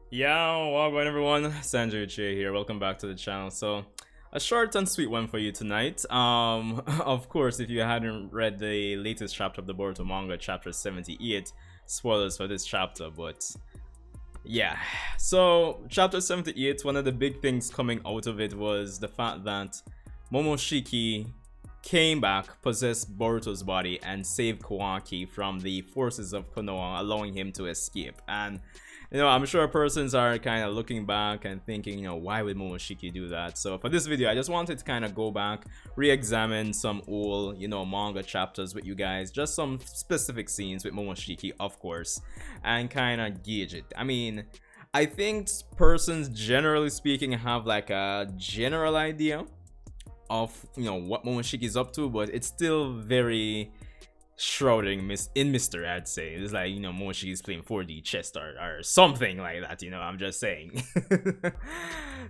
Yo, welcome everyone. Sanjay Uche here. Welcome back to the channel. So, a short and sweet one for you tonight. Of course, if you hadn't read the latest chapter of the Boruto manga, chapter 78, spoilers for this chapter, but yeah. So, chapter 78, one of the big things coming out of it was the fact that Momoshiki came back, possessed Boruto's body, and saved Kawaki from the forces of Konoha, allowing him to escape. And I'm sure persons are kind of looking back and thinking, why would Momoshiki do that? So for this video, I just wanted to kind of go back, re-examine some old, manga chapters with you guys, just some specific scenes with Momoshiki, of course, and kind of gauge it. I mean, I think persons, generally speaking, have like a general idea of, what Momoshiki is up to, but it's still very shrouding in mystery, I'd say. It's like, Momoshiki is playing 4D chess or something like that, I'm just saying.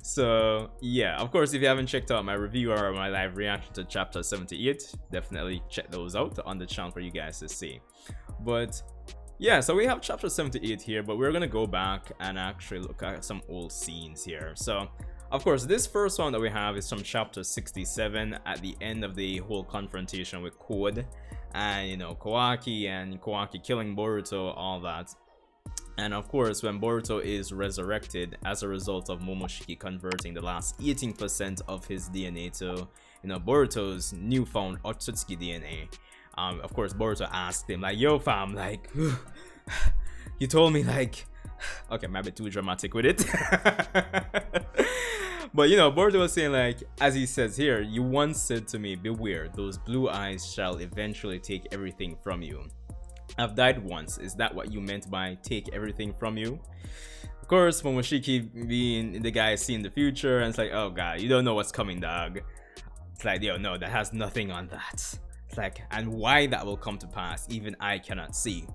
So yeah, of course, if you haven't checked out my review or my live reaction to chapter 78, definitely check those out on the channel for you guys to see. But yeah, so we have chapter 78 here, but we're gonna go back and actually look at some old scenes here. So of course, this first one that we have is from chapter 67 at the end of the whole confrontation with Code and Kawaki killing Boruto, all that. And of course, when Boruto is resurrected as a result of Momoshiki converting the last 18% of his DNA to Boruto's newfound Otsutsuki DNA. Of course, Boruto asked him like, yo fam, like you told me, like, okay, maybe too dramatic with it. But Boruto was saying, like, as he says here, you once said to me, beware, those blue eyes shall eventually take everything from you. I've died once. Is that what you meant by take everything from you? Of course, Momoshiki being the guy seeing the future, and it's like, oh god, you don't know what's coming, dog. It's like, yo, no, that has nothing on that. It's like, and why that will come to pass, even I cannot see.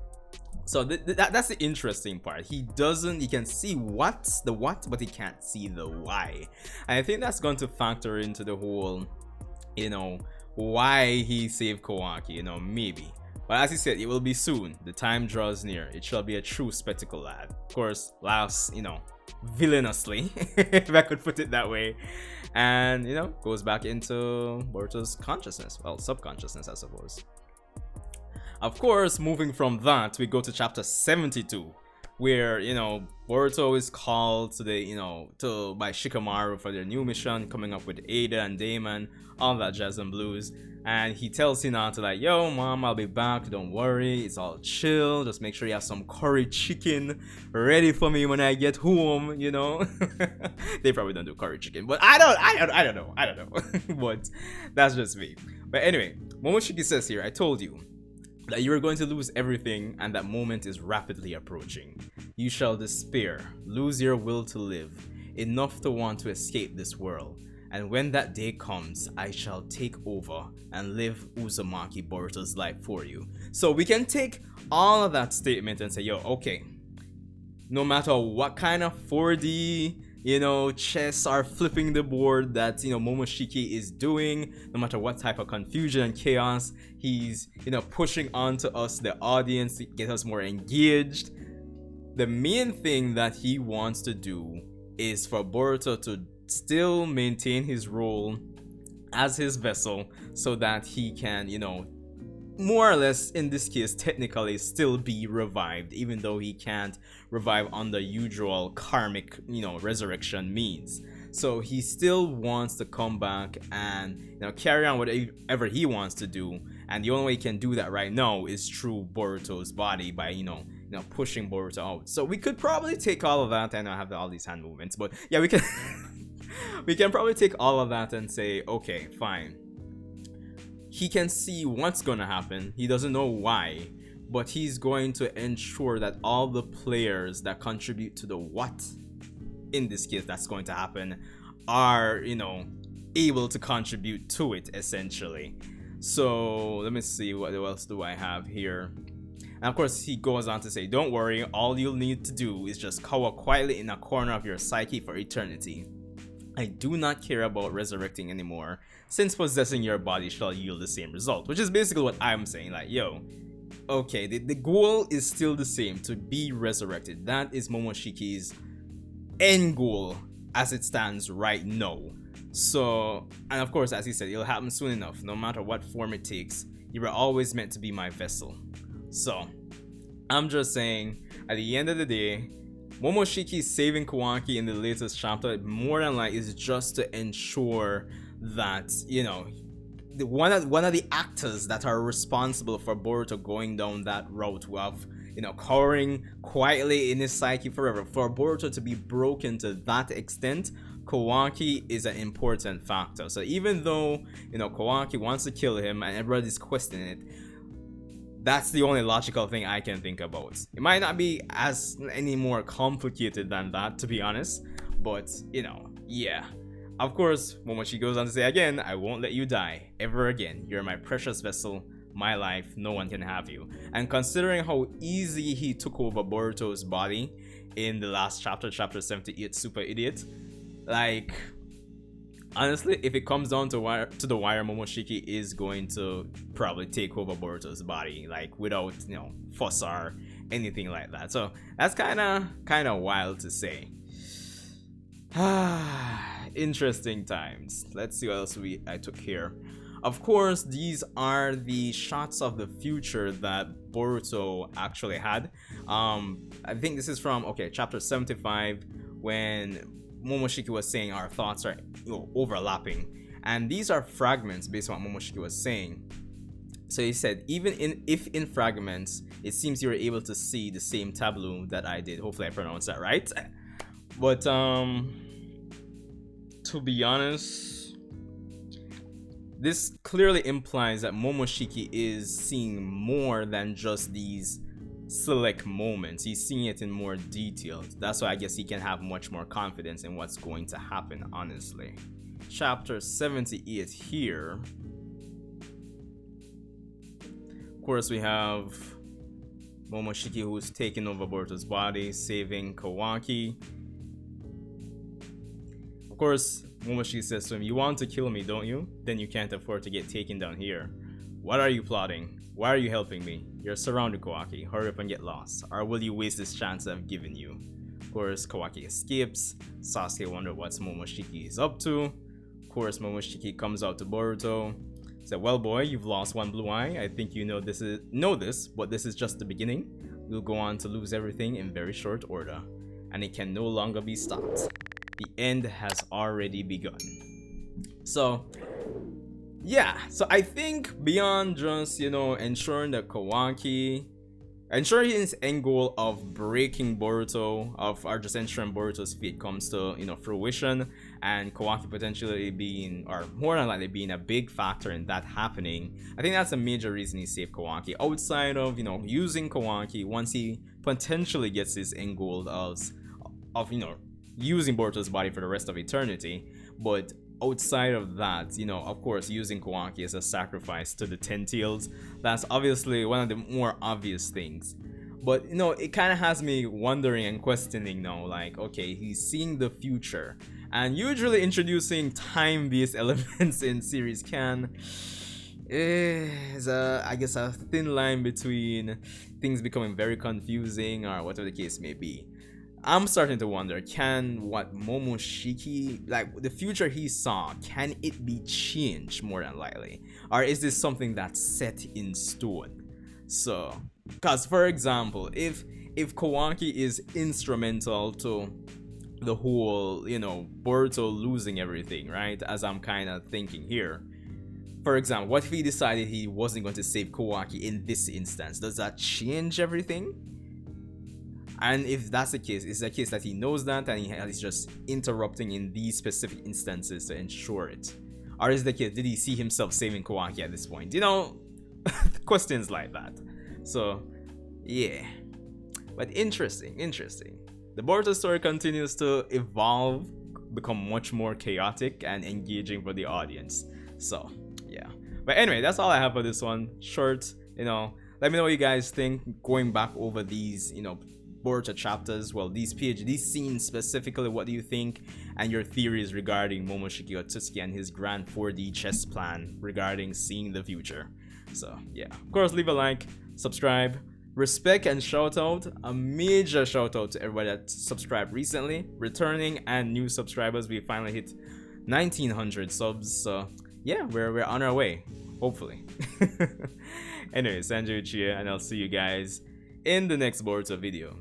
So that's the interesting part. He can see the what, but he can't see the why. And I think that's going to factor into the whole, why he saved Kawaki, maybe. But as he said, it will be soon. The time draws near. It shall be a true spectacle, lad. Of course, laughs, villainously, if I could put it that way. And, goes back into Boruto's consciousness. Well, subconsciousness, I suppose. Of course, moving from that, we go to chapter 72, where Boruto is called to the by Shikamaru for their new mission, coming up with Ada and Damon, all that jazz and blues. And he tells Hinata like, yo mom, I'll be back, don't worry, it's all chill, just make sure you have some curry chicken ready for me when I get home. They probably don't do curry chicken, but I don't know. But that's just me. But anyway, Momoshiki says here, I told you that you are going to lose everything, and that moment is rapidly approaching. You shall despair, lose your will to live, enough to want to escape this world. And when that day comes, I shall take over and live Uzumaki Boruto's life for you. So we can take all of that statement and say, yo, okay, no matter what kind of 4D chess are flipping the board that Momoshiki is doing, no matter what type of confusion and chaos he's pushing onto us, the audience, to get us more engaged, the main thing that he wants to do is for Boruto to still maintain his role as his vessel, so that he can more or less, in this case, technically still be revived, even though he can't revive on the usual karmic, resurrection means. So he still wants to come back and, carry on whatever he wants to do. And the only way he can do that right now is through Boruto's body, by, pushing Boruto out. So we could probably take all of that, and I have all these hand movements, but yeah, we can, we can probably take all of that and say, okay, fine. He can see what's gonna happen. He doesn't know why, but he's going to ensure that all the players that contribute to the what, in this case, that's going to happen, are, able to contribute to it, essentially. So let me see, what else do I have here? And of course, he goes on to say, don't worry, all you'll need to do is just cower quietly in a corner of your psyche for eternity. I do not care about resurrecting anymore, since possessing your body shall yield the same result. Which is basically what I'm saying, like, yo, okay, the goal is still the same, to be resurrected. That is Momoshiki's end goal as it stands right now. So, and of course, as he said, it'll happen soon enough. No matter what form it takes, you were always meant to be my vessel. So, I'm just saying, at the end of the day, Momoshiki saving Kawaki in the latest chapter more than like is just to ensure that, you know, one of the actors that are responsible for Boruto going down that route of, you know, cowering quietly in his psyche forever, for Boruto to be broken to that extent, Kawaki is an important factor. So even though, you know, Kawaki wants to kill him and everybody's questioning it, that's the only logical thing I can think about. It might not be as any more complicated than that, to be honest, but you know, yeah. Of course, Momoshiki goes on to say again, I won't let you die ever again. You're my precious vessel, my life, no one can have you. And considering how easy he took over Boruto's body in the last chapter, chapter 78, Super Idiot, like, honestly, if it comes down to the wire, Momoshiki is going to probably take over Boruto's body, like, without, you know, fuss or anything like that. So that's kind of wild to say. Interesting times. Let's see what else I took here. Of course, these are the shots of the future that Boruto actually had. I think this is from, okay, chapter 75, when Momoshiki was saying our thoughts are, you know, overlapping, and these are fragments based on what Momoshiki was saying. So he said, even if in fragments, it seems you were able to see the same tableau that I did. Hopefully I pronounced that right. But to be honest, this clearly implies that Momoshiki is seeing more than just these select moments. He's seeing it in more detail. That's why I guess he can have much more confidence in what's going to happen, honestly. Chapter 78 here. Of course, we have Momoshiki who's taking over Boruto's body, saving Kawaki. Of course, Momoshiki says to him, you want to kill me, don't you? Then you can't afford to get taken down here. What are you plotting? Why are you helping me? You're surrounded, Kawaki. Hurry up and get lost. Or will you waste this chance I've given you? Of course, Kawaki escapes. Sasuke wonders what Momoshiki is up to. Of course, Momoshiki comes out to Boruto. Said, well boy, you've lost one blue eye. I think you know this, but this is just the beginning. You'll go on to lose everything in very short order. And it can no longer be stopped. The end has already begun. So, yeah, so I think beyond just, you know, ensuring that Kawaki, ensuring his end goal of breaking Boruto, or just ensuring Boruto's fate comes to, you know, fruition, and Kawaki potentially being, or more than likely being a big factor in that happening, I think that's a major reason he saved Kawaki. Outside of, you know, using Kawaki once he potentially gets his end goal of you know, using Boruto's body for the rest of eternity, but outside of that, you know, of course, using Kawaki as a sacrifice to the Ten Tails, that's obviously one of the more obvious things. But, you know, it kind of has me wondering and questioning now, like, okay, he's seeing the future, and usually introducing time-based elements in series is I guess a thin line between things becoming very confusing or whatever the case may be. I'm starting to wonder, can what Momoshiki, like the future he saw, can it be changed more than likely? Or is this something that's set in stone? So, because for example, if Kawaki is instrumental to the whole, you know, Boruto losing everything, right? As I'm kind of thinking here. For example, what if he decided he wasn't going to save Kawaki in this instance? Does that change everything? And if that's the case, is the case that he knows that and he's just interrupting in these specific instances to ensure it? Or is the case, did he see himself saving Kawaki at this point? You know, questions like that. So, yeah. But interesting. The Boruto story continues to evolve, become much more chaotic and engaging for the audience. So, yeah. But anyway, that's all I have for this one. Short, you know, let me know what you guys think going back over these, you know, Boruto chapters, well, these scenes specifically. What do you think, and your theories regarding Momoshiki Otsutsuki and his grand 4D chess plan regarding seeing the future? So yeah, of course, leave a like, subscribe, Respect and shout out, a major shout out to everybody that subscribed recently, returning and new subscribers. We finally hit 1900 subs, so yeah, we're on our way, hopefully. Anyway, Sanju Chia, and I'll see you guys in the next Boruto video.